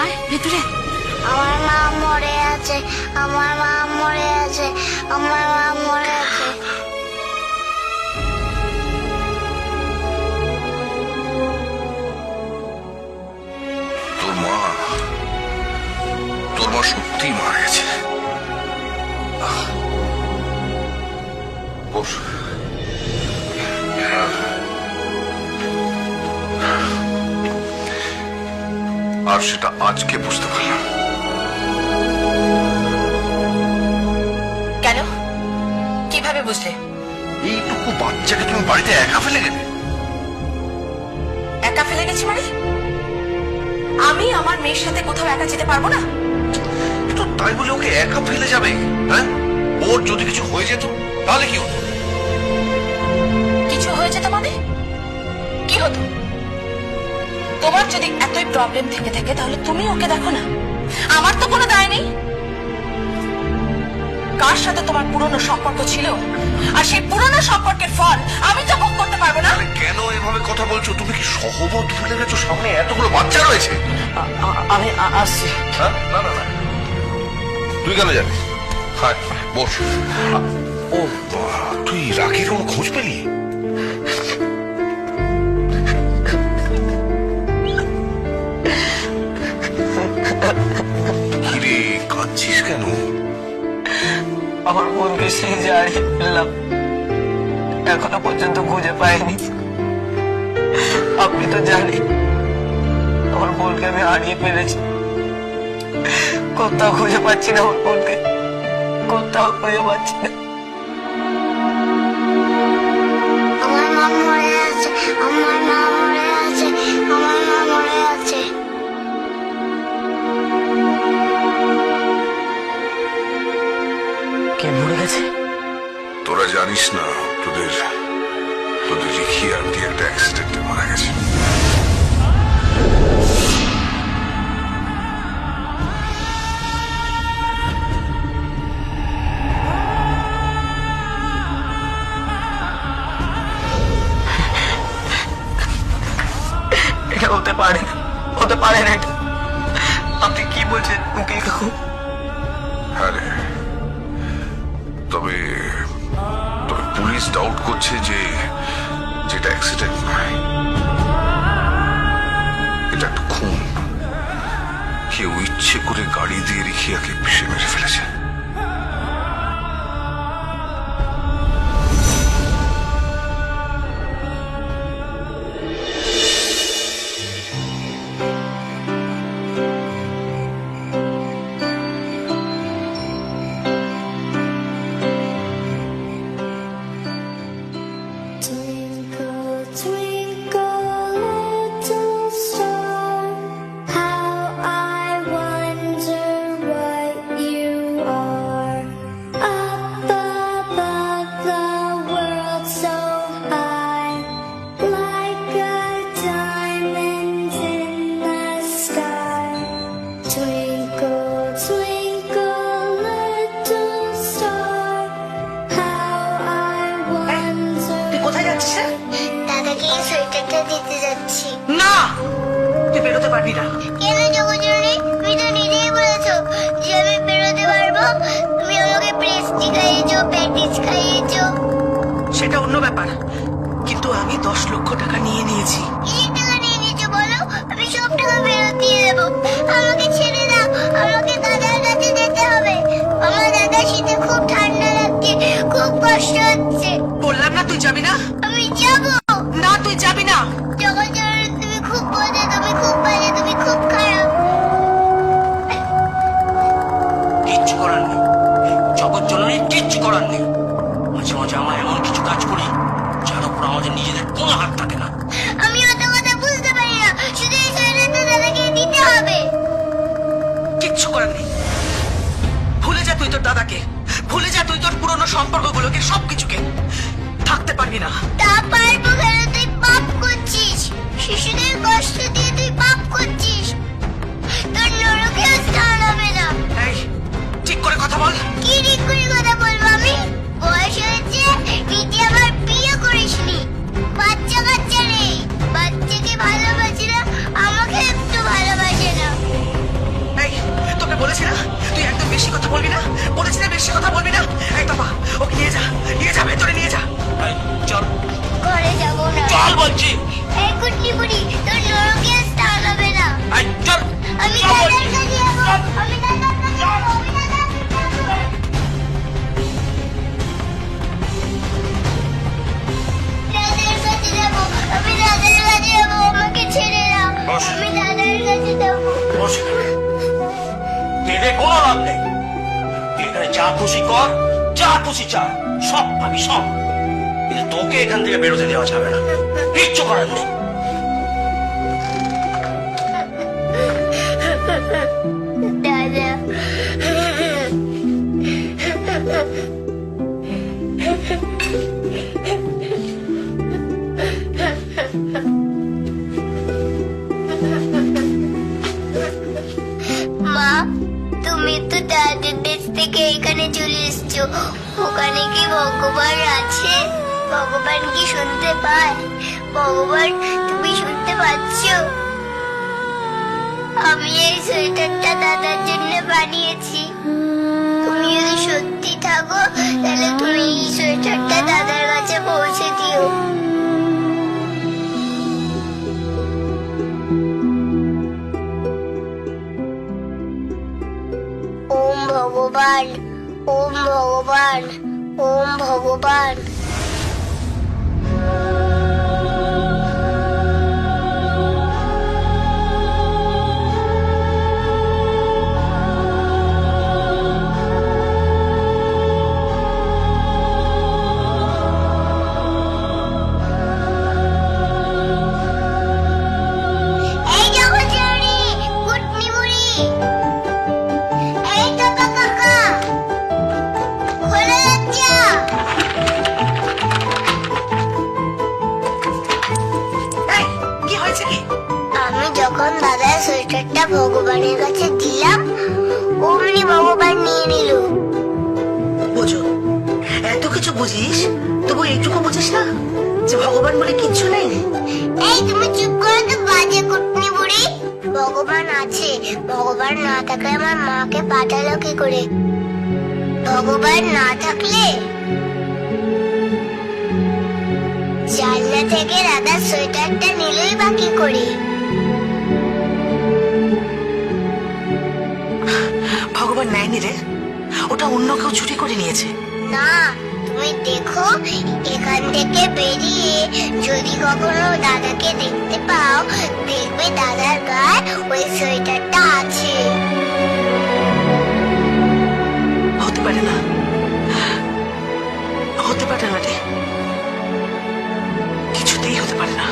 আয় ভেতরে। আমার মা মরে আছে, আমার মা মরে আছে, আমার মা মরে আছে। তোর মা সত্যি মারা গেছে। বস। আর সেটা আজকে বুঝতে পারলাম। কেন, কিভাবে বুঝলে? এইটুকু বাচ্চাকে তুমি বাড়িতে একা ফেলে গেলে? একা ফেলে গেছি মানে? আমি আমার মেয়ের সাথে কোথাও একা যেতে পারবো না? তো তাই বলে ওকে একা ফেলে যাবে? হ্যাঁ, ওর যদি কিছু হয়ে যেত তাহলে কি হতো? কিছু হয়ে যেত মানে কি হতো? তোমার যদি এতই প্রবলেম থেকে থাকে তাহলে তুমি ওকে দেখো না। আমার তো কোনো দায় নেই। কার সাথে তোমার পুরনো সম্পর্ক ছিল, আর সেই পুরনো সম্পর্কের ফল আমি তো ভোগ করতে পারবো না। কেন এভাবে কথা বলছো? তুমি কি সহবত ভুলে গেছো? সামনে এতগুলো বাচ্চা রয়েছে। আমি আসছি। হ্যাঁ, না না না, তুই কেন যাবি? হ্যাঁ, বস। ও, তুই রাখির কোনো খোঁজ পেলি? কিরে, কাঁদছিস কেন? আমার বোনকে সেই যে হারিয়ে ফেললাম, এখনো পর্যন্ত খুঁজে পাইনি। আপনি তো জানেন আমার বোনকে আমি হারিয়ে ফেলেছি। কোথাও খুঁজে পাচ্ছি না আমার বোনকে, কোথাও খুঁজে পাচ্ছি না। আমার মা মরে আছে, আমার মা মরে আছে, আমার মা মরে আছে। কে মরে গেছে? তোরা জানিস না, তোদের তোদের রিখি আন্টি একটা অ্যাক্সিডেন্টে মারা গেছে। এটা হতে পারে না, হতে পারে না এটা। আপনি কি বলছেন উকিল কাকু? হ্যাঁ রে, তবে তবে পুলিশ ডাউট করছে যে যেটা অ্যাক্সিডেন্ট নয়, এটা একটা খুন। কেউ ইচ্ছে করে গাড়ি দিয়ে রিখিয়াকে পিষে মেরে ফেলেছে। Twinkle, twinkle, little star, how I wonder what you are. Up above the world so high, like a diamond in the sky. Twinkle, twinkle, little star, how I wonder. তুই কোথায় যাচ্ছিস? দাদাকে এই সোয়েটারটা দিতে যাচ্ছি। না, তুই বেরোতে পারবি না। কেন জগজননী? তুমি তো নিজেই বলেছো যে আমি বেরোতে পারবো। তুমি আমাকে প্রেস্টি খাইয়েছো, প্যাটিস খাইয়েছো। সেটা অন্য ব্যাপার, কিন্তু আমি 10 লক্ষ টাকা নিয়ে নিয়েছি। কি টাকা নিয়ে নিয়েছো বলো? আমি সব টাকা ফেরত দিয়ে দেবো। আমাকে ছেড়ে দাও, আমাকে দাদার কাছে যেতে হবে। আমার দাদার শীতে খুব ঠান্ডা লাগছে, খুব কষ্ট হচ্ছে। বললাম না তুই যাবি না। আমি যাবো না, তুই যাবি না। জগজননী। তুমি খুব বোঝে, তুমি খুব বাজে, তুমি খুব খারাপ। কিচ্ছু করার নেই, জগৎজননীর কিচ্ছু করার নেই। মাঝে মাঝে আমরা এমন কিছু কাজ করি যার উপর আমাদের নিজেদের কোনো হাত থাকে না। আমি অত কথা বুঝতে পারি না, শুধু এই সোয়েটারটা দাদাকে দিতে হবে। কিচ্ছু করার নেই। ভুলে যা তুই তোর দাদাকে, ভুলে যা তুই তোর পুরনো সম্পর্কগুলোকে, সবকিছুকে। থাকতে পারবি না। তা পারবো কেন? তুই পাপ করছিস, শিশুদের কষ্ট দিয়ে তুই পাপ করছিস। তোর নরকেও স্থান হবে না। এই, ঠিক করে কথা বল। কি ঠিক করে কথা বলবো আমি? বয়স হয়েছে, নিজে আবার বিয়ে করিসনি। বাচ্চা কাচ্চা নেই, বাচ্চাকে ভালোবাসি না, আমাকে একটু ভালোবাসে না। বেশি কথা বলবি না একদম ওকে নিয়ে যা ভেতরে নিয়ে যা এই, চল ঘরে যাবো না। চল বলছি এই কুটনি বুড়ি, তোর নরকে আর স্নান হবে না। এই, চল আমি চল দাদার বলছি। কাছে যাবো, চল। আমি দাদার কাছে যাবো, আমি দাদার কাছে যাবো। দাদার কাছে যাবো, আমি দাদার কাছে যাবো, আমাকে ছেড়ে দাও। বস। আমি দাদার কাছে যাবো। বস কেঁদে কোনো লাভ নেই তুই এখানে যা খুশি কর যা খুশি চা সব পাবি সব কিন্তু তোকে এখান থেকে বেরোতে দেওয়া যাবে না কিচ্ছু করার নেই দাদা, মা, তুমি তো দাদার দেশ থেকে এখানে চলে এসছো। ওখানে কি ভগবান আছে? ভগবান কি শুনতে পায়? ভগবান, তুমি শুনতে পাচ্ছ? আমি এই সোয়েটারটা দাদার জন্য বানিয়েছি। তুমি যদি সত্যি থাকো তাহলে তুমি এই সোয়েটারটা দাদার কাছে পৌঁছে দিও। ওম ভগবান, ওম ভগবান, ওম ভগবান। এই জগৎজননী, কুটনি বুড়ি, এই তো কাকা, খোলা যাচ্ছে। এই, কি হয়েছে কি? আমি যখন দাদার সোয়েটারটা ভগবানের কাছে দিলাম, অমনি ভগবান নিয়ে নিল। বোঝো, এত কিছু বুঝিস তবু এইটুকু বুঝিস না যে ভগবান বলে কিচ্ছু নেই। এই তুমি চুপ করো তো, বাজে কুটনি বুড়ি। ভগবান আছে, ভগবান না থাকলে আমার মাকে পাঠালো কি করে? ভগবান না থাকলে জানলা থেকে দাদার সোয়েটারটা নিলই বা কি করে? ভগবান নেয়নি রে, ওটা অন্য কেউ চুরি করে নিয়েছে। না, তুমি দেখো, এখান থেকে বেরিয়ে যদি কখনো দাদাকে দেখতে পাও, দেখবে দাদার গায়ে ওই সোয়েটারটা আছে। হতে পারে না, হতে পারে না রে, কিছুতেই হতে পারে না।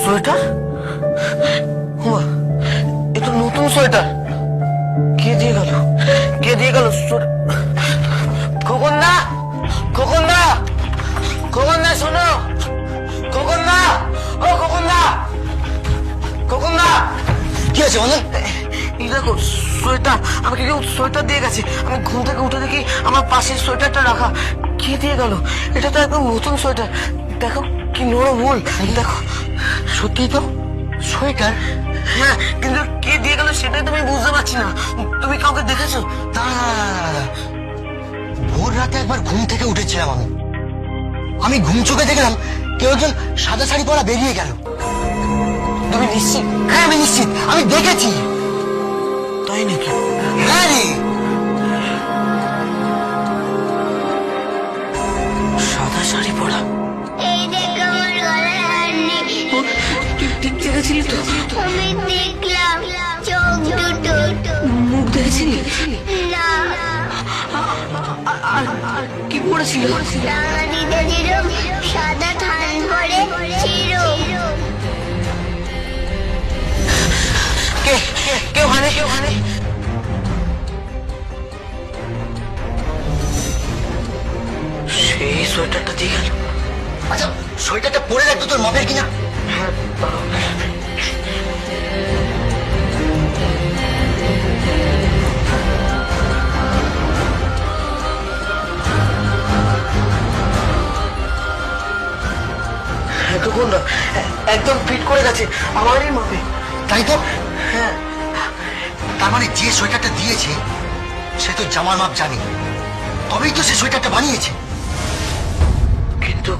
সোয়েটার এটা নতুন সোয়েটার কে দিয়ে গেল খোকন দা শোনো খোকন দা কি আছে বলো? এটা দেখো সোয়েটার, আমাকে কেউ সোয়েটার দিয়ে গেছে। আমি ঘুম থেকে উঠে দেখি আমার পাশের সোয়েটারটা রাখা। কে দিয়ে গেল? এটা তো একদম নতুন সোয়েটার। দেখো কি নরম উল, দেখো। সত্যি তো সোয়েটার? হ্যাঁ, কিন্তু কে দিয়ে গেল সেটাই তুমি বুঝতে পারছি না। তুমি কাউকে দেখেছো? দাঁড়া, ভোর রাতে একবার ঘুম থেকে উঠেছিলাম আমি ঘুম চোখে দেখলাম কেউ একজন সাদা শাড়ি পরা বেরিয়ে গেল। তুমি নিশ্চিত? হ্যাঁ আমি নিশ্চিত, আমি দেখেছি। তাই নাকি? হ্যাঁ রে, সাদা শাড়ি পরা। এই দেখ আমার গলায় হার নেই। তুই ঠিক দেখেছিলি তো? আমি দেখলাম চোখ দুটো। মুখ দেখেছিলি? না, আর কি পড়েছিল? রাঙানিতে যেরকম সাদা থান পরে ছিল। কে কে ওখানে? সেই সোয়েটারটা দিয়ে গেল। আচ্ছা সোয়েটারটা পরে রাখতো তোর মাপের কিনা? এতক্ষণ না, একদম ফিট করে গেছে আমারই মাপে। তাই তো, হ্যাঁ। তার মানে যে সোয়েটারটা দিয়েছে সে তো জামার মাপ জানে, তবেই তো সে সোয়েটারটা বানিয়েছে। কিন্তু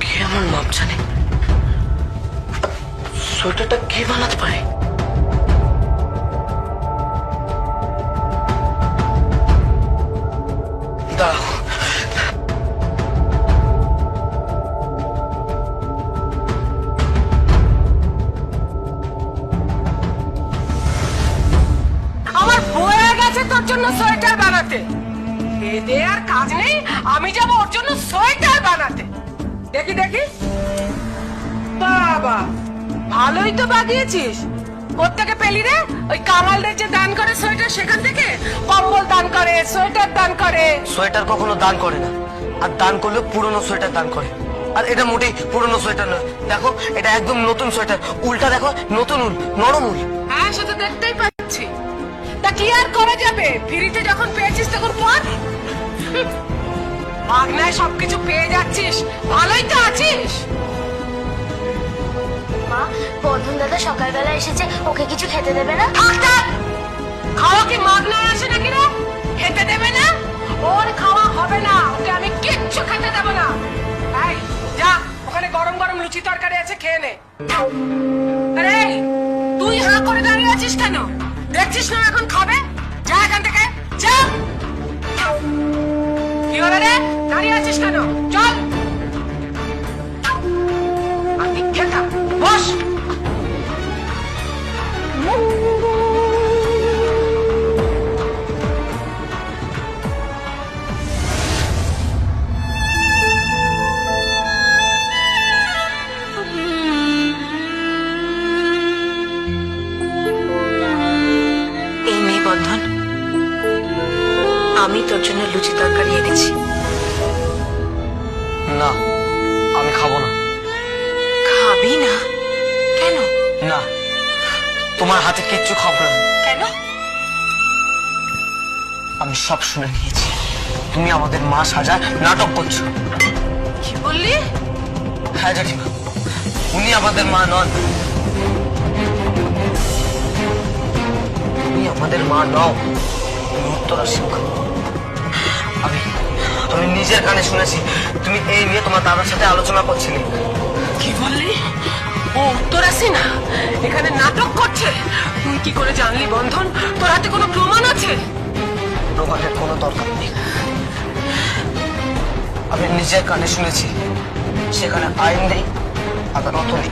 কে আমার মাপ জানে? সোয়েটারটা কে বানাতে পারে? দাঁড়াও, আমার বয়ে গেছে তোর জন্য সোয়েটার বানাতে। এদে আর কাজ নেই, আমি যাবো ওর জন্য সোয়েটার বানাতে। দেখি দেখি, বাবা ভালোই তো বাগিয়েছিস। কোত্থেকে পেলি রে? ওই কামালদের যে দান করে সোয়েটার, সেখান থেকে? কম্বল দান করে, সোয়েটার দান করে। সোয়েটার কখনো দান করে না, আর দান করলেও পুরনো সোয়েটার দান করে। আর এটা মোটেই পুরনো সোয়েটার নয়, দেখো এটা একদম নতুন সোয়েটার। উলটা দেখো, নতুন উল, নরম উল। হ্যাঁ সে তো দেখতেই পাচ্ছি। তা কি আর করা যাবে, ফ্রিতে যখন পেয়েছিস তখন পর। মাগনায় সবকিছু পেয়ে যাচ্ছিস, ভালোই তো আছিস। মা, বন্ধন দাদা সকালবেলা এসেছে, ওকে কিছু খেতে দেবে না? থাক থাক, খাওয়া কি মাগনায় আসে নাকি রে? খেতে দেবে না? ওর খাওয়া হবে না, ওকে আমি কিচ্ছু খেতে দেবো না। এই যা, ওখানে গরম গরম লুচি তরকারি আছে, খেয়ে নে। আরে তুই হাঁ করে দাঁড়িয়ে আছিস কেন? দেখছিস না এখন খাবে? যা এখান থেকে, যা। কি হলো রে, দাঁড়িয়ে আছিস কেন? চল। আমি খেতাম, বস। এই মেয়ে বন্ধন, আমি তোর জন্য লুচি তরকারি এনেছি। না, আমি খাবো না। খাবি না? কেন? না, তোমার হাতে কিচ্ছু খাবো না। কেন? আমি সব শুনে নিয়েছি, তুমি আমাদের মা সাজার নাটক করছো। কি বললি? হ্যাঁ জেঠিমা, উনি আমাদের মা নন। তুমি আমাদের মা নও, তুমি উত্তরা সিংহ। আমি নিজের কানে শুনেছি তুমি এই নিয়ে তোমার দাদার সাথে আলোচনা করছিলে। কি বললি? ও উত্তর আসি না, এখানে নাটক করছে। তুই কি করে জানলি বন্ধন? তোর হাতে কোনো প্রমাণ আছে? প্রমাণের কোনো দরকার নেই, আমি নিজের কানে শুনেছি। সেখানে আইন নেই, আদালত নেই।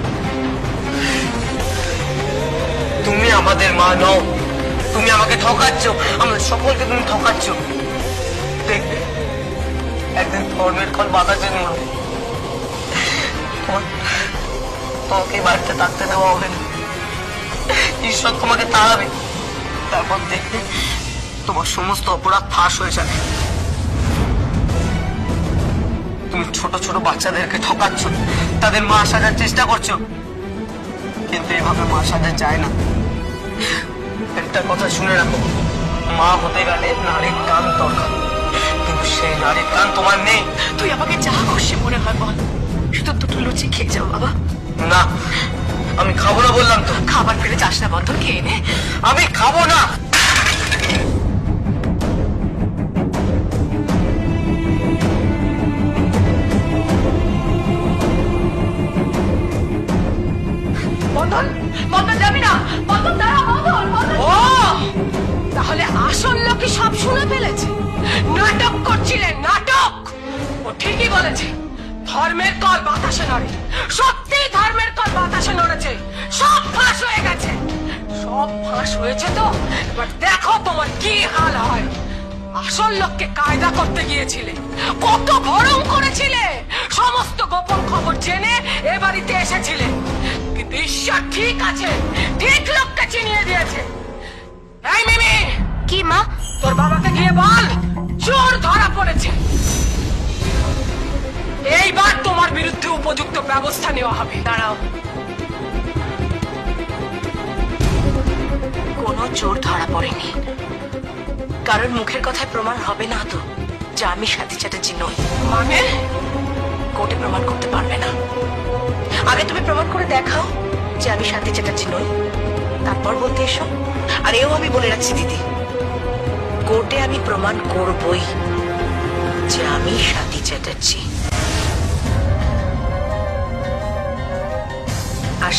তুমি আমাদের মা নও, তুমি আমাকে ঠকাচ্ছ, আমাদের সকলকে তুমি ঠকাচ্ছ। দেখবে একদিন ধর্মের ফল বাধা জন্য তোমাকে বাড়িতে থাকতে দেওয়া হবে না। ঈশ্বর তোমাকে তাড়াবে, তারপর দেখবে তোমার সমস্ত অপরাধ ফাঁস হয়ে যাবে। তুমি ছোট ছোট বাচ্চাদেরকে ঠকাচ্ছ, তাদের মা সাজার চেষ্টা করছো, কিন্তু এভাবে মা সাজা যায় না। একটা কথা শুনে রাখো, মা হতে গেলে নারীর কান দরকার, কিন্তু সেই নারীর কান তোমার নেই। তুই আমাকে যা খুশি মনে হয় বল, শুধু দুটো লুচি খেয়ে যাও বাবা। না, আমি খাবো না বললাম তো। খাবার ফেলে যাস না, বন্ধন খেয়ে নে। আমি খাবো না। বন্ধন, বন্ধন যাবি না, বন্ধন দাঁড়া, বন্ধন, বন্ধন। ও তাহলে আসল লোকই সব শুনে ফেলেছে। নাটক করছিলেন, নাটক। ও ঠিকই বলেছে, ধর্মের কল বাতাসে নড়ে। সত্যি ধর্মের কল বাতাসে নড়েছে, সব ফাঁস হয়ে গেছে। সব ফাঁস হয়েছে তো এবার দেখো তোমার কি হাল হয়। আসল লোককে কায়দা করতে গিয়েছিলে, কত গরম করেছিলে, সমস্ত গোপন খবর জেনে এ বাড়িতে এসেছিলে, কিন্তু ঈশ্বর ঠিক আছে, ঠিক লোককে চিনিয়ে দিয়েছে। এই মিমি, কি মা? তোর বাবাকে গিয়ে বল চোর ধরা পড়েছে। এইবার তোমার বিরুদ্ধে উপযুক্ত ব্যবস্থা নেওয়া হবে। দাঁড়াও, কোনো চোর ধরা পড়েনি, কারণ মুখের কথায় প্রমাণ হবে না তো যে আমি সাথী চ্যাটার্জি নই। মানে কোর্টে প্রমাণ করতে পারবে না। আগে তুমি প্রমাণ করে দেখাও যে আমি সাথী চ্যাটার্জি নই, তারপর বলতে এসো। আর এও আমি বলে রাখছি দিদি, কোর্টে আমি প্রমাণ করবই যে আমি সাথী চ্যাটার্জি। আর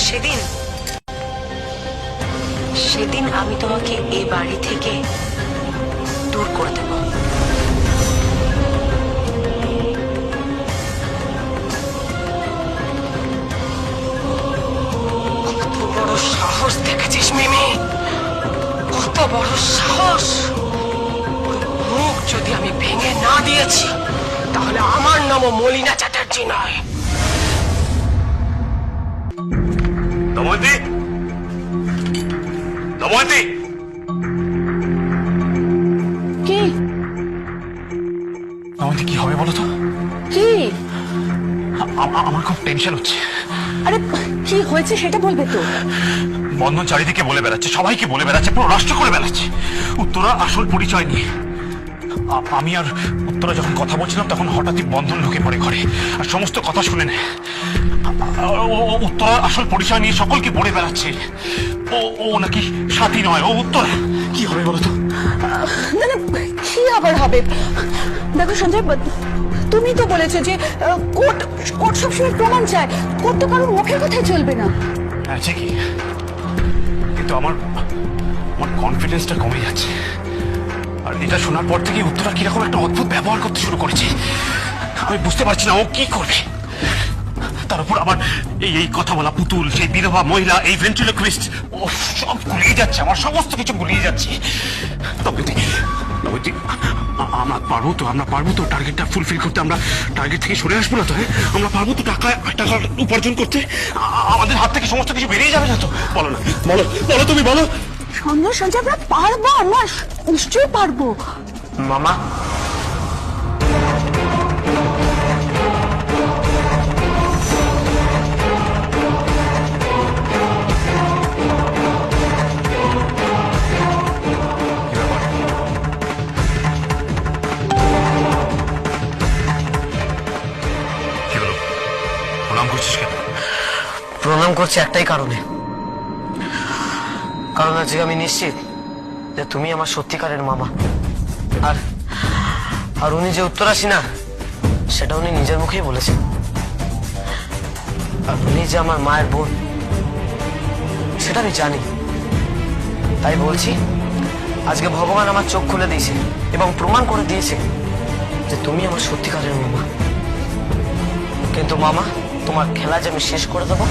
সেদিন আমি তোমাকে এ বাড়ি থেকে দূর করে দেব। কত বড় সাহস দেখেছিস মিমি, কত বড় সাহস। ওর মুখ যদি আমি ভেঙে না দিয়েছি তাহলে আমার নামও মলিনা চ্যাটার্জি নয়। দময়ন্তী, দময়ন্তী, কি আমাদের কি হবে বলো তো? কি? আমার খুব টেনশন হচ্ছে। আরে কি হয়েছে সেটা বলবে তো। বন্ধন চারিদিকে বলে বেড়াচ্ছে, সবাইকে বলে বেড়াচ্ছে, পুরো রাষ্ট্র করে বেড়াচ্ছে উত্তরা আসল পরিচয় নিয়ে। আমি আর উত্তরা যখন কথা বলছিলাম তখন হঠাৎই বন্ধন ঢুকে পড়ে ঘরে আর সমস্ত কথা শুনে নেয়। উত্তরা আসল পরিচয় নিয়ে সকলকে বলে বেড়াচ্ছে ও নাকি সাথী নয়, ও উত্তরা। কি হবে বলো তো? না না, কি আবার হবে? দেখো সঞ্জয়, তুমি তো বলেছো যে কোর্ট সবসময় প্রমাণ চায়, কোর্ট তো কারোর মুখের কথাই চলবে না। হ্যাঁ ঠিকই, কিন্তু আমার কনফিডেন্সটা কমে যাচ্ছে। আর এটা শোনার পর থেকে উত্তরা কিরকম একটা অদ্ভুত ব্যবহার করতে শুরু করেছে। আমি বুঝতে পারছি না ও কি করবে। তার উপর আমার এই কথা বলা পুতুল, সেই বিধবা মহিলা, এই ভেন্ট্রিলোকুইস্ট, ও সব গুলিয়ে যাচ্ছে, আমার সমস্ত কিছু গুলিয়ে যাচ্ছে। তবে আমরা পারবো তো টার্গেটটা ফুলফিল করতে? আমরা টার্গেট থেকে সরে আসবো না তো? হ্যাঁ, আমরা পারবো তো টাকা উপার্জন করতে? আমাদের হাত থেকে সমস্ত কিছু বেরিয়ে যাবে না তো? বলো না, বলো তুমি বলো। সঞ্জয়, আমরা পারবো, আমরা নিশ্চয়ই পারবো। মামা, প্রণাম করছি একটাই কারণে, কারণ আজকে আমি নিশ্চিত যে তুমি আমার সত্যিকারের মামা। আর উনি যে উত্তরাসী না সেটা উনি নিজের মুখেই বলেছেন। আর উনি যে আমার মায়ের বোন সেটা আমি জানি। তাই বলছি, আজকে ভগবান আমার চোখ খুলে দিয়েছে এবং প্রমাণ করে দিয়েছে যে তুমি আমার সত্যিকারের মামা। কিন্তু মামা, তোমার খেলা যে আমি শেষ করে দেবো